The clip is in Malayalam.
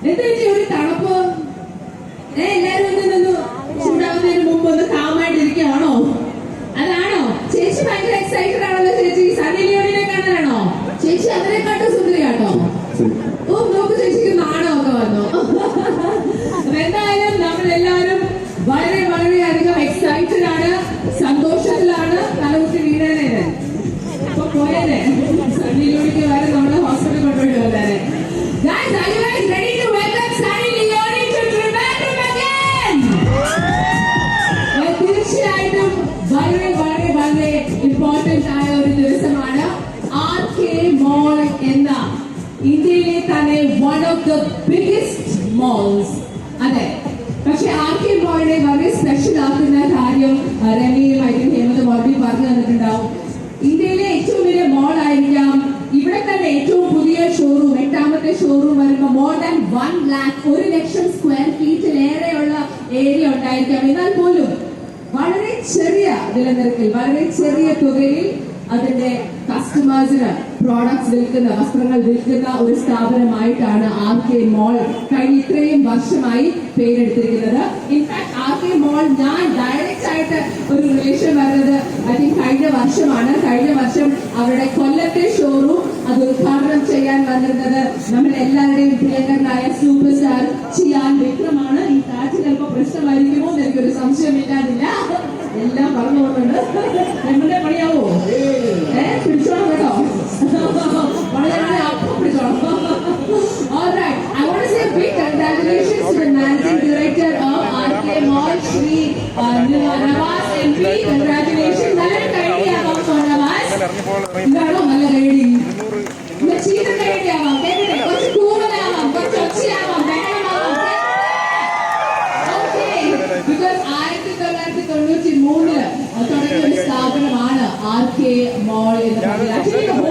എന്താ ചേച്ചി ഒരു തണുപ്പ്? എല്ലാരും ഒന്ന് ചൂടാവുന്നതിന് മുമ്പ് ഒന്ന് കാമായിട്ടിരിക്കുകയാണോ? അതാണോ ചേച്ചി? ഭയങ്കര എക്സൈറ്റഡ് ആണല്ലോ ചേച്ചി. സണ്ണി ലിയോണിനെ കാണാനാണോ ചേച്ചി? അതിനെക്കാട്ടും സുന്ദരിയാട്ടോ. ഓ നോക്ക്, ചേച്ചിക്ക് നാണമൊക്കെ വന്നു. എന്തായാലും നമ്മളെല്ലാവരും വളരെ വളരെയധികം എക്സൈറ്റഡ് ആണ്, സന്തോഷത്തിലാണ്. തലകുത്തി വീണേനെ ഇപ്പൊ പോയേനെ. സണ്ണി ലിയോണിക്ക് വരെ നമ്മളെ ഹോസ്പിറ്റലിൽ കൊണ്ടുപോയി വന്നേനെ. Guys, are you guys ready to welcome Sunny Leone to Trivandrum again? തീർച്ചയായിട്ടും വളരെ വളരെ വളരെ ഇമ്പോർട്ടന്റ് ആയ ഒരു ദിവസമാണ്. RK Mall എന്ന ഇന്ത്യയിലെ തന്നെ one of the biggest moles. അതെ, പക്ഷെ RK Mallനെ വളരെ സ്പെഷ്യൽ ആക്കുന്ന കാര്യം രമയും ഹേമന്ത് മോഡി പറഞ്ഞു തന്നിട്ടുണ്ടാവും. ഇന്ത്യയിലെ ഏറ്റവും വലിയ മോൾ ആയിരിക്കാം. ഇവിടെ തന്നെ ഏറ്റവും പുതിയ ഷോറൂം, 8ാമത്തെ ഷോറൂം വരുമ്പോൾ മോർ ദാൻ 1 lakh 1 ലക്ഷം സ്ക്വയർ ഫീറ്റിലേറെയുള്ള ഏരിയ ഉണ്ടായിരിക്കാം. എന്നാൽ പോലും വളരെ ചെറിയ വിലനിരക്കിൽ, വളരെ ചെറിയ തുകയിൽ അതിന്റെ കസ്റ്റമേഴ്സിന് പ്രോഡക്ട്സ് വിൽക്കുന്ന, വസ്ത്രങ്ങൾ വിൽക്കുന്ന ഒരു സ്ഥാപനമായിട്ടാണ് RK Mall കഴിഞ്ഞ ഇത്രയും വർഷമായി പേരെടുത്തിരിക്കുന്നത്. ഇൻഫാക്ട് RK Mall ഞാൻ ഡയറക്റ്റ് ആയിട്ട് ഒരു റിലേഷൻ വരുന്നത് ഐ തിങ്ക് കഴിഞ്ഞ വർഷമാണ്. കഴിഞ്ഞ വർഷം അവരുടെ കൊല്ലത്തെ ഷോറൂം അത് ഉദ്ഘാടനം ചെയ്യാൻ വന്നിരുന്നത് നമ്മുടെ എല്ലാവരുടെയും പ്രിയങ്കരനായ സൂപ്പർ സ്റ്റാർ ചിയാൻ വിക്രമാണ്. ഈ കാറ്റ് ചിലപ്പോൾ പ്രശ്നമായിരിക്കുമോ എന്ന് എനിക്കൊരു സംശയമില്ലാതില്ല. എല്ലാം പറഞ്ഞു പോകുന്നുണ്ട്. എങ്ങനെ പണിയാവോ? പിടിച്ചോളാം കേട്ടോ, വളരെ അപ്പം പിടിച്ചോളാം. Alright, I want to say a big congratulations to the managing director of RK Mall, Shri Navas MP. Congratulations. നല്ല കൈഡിയാവാം നവാസ്. ഇതാണോ നല്ല കൈഡി? ചീത്ത കൈഡിയാവാം, കേട്ടിട്ടെ? കുറച്ച് കൂടുതലാവാം, കുറച്ച് ഒച്ചയാവാം, ബഹളമാവാം. ഓക്കെ, ബിക്കോസ് 1993 തുടങ്ങിയ ഒരു സ്ഥാപനമാണ് RK Mall എന്ന് പറയുന്നത്.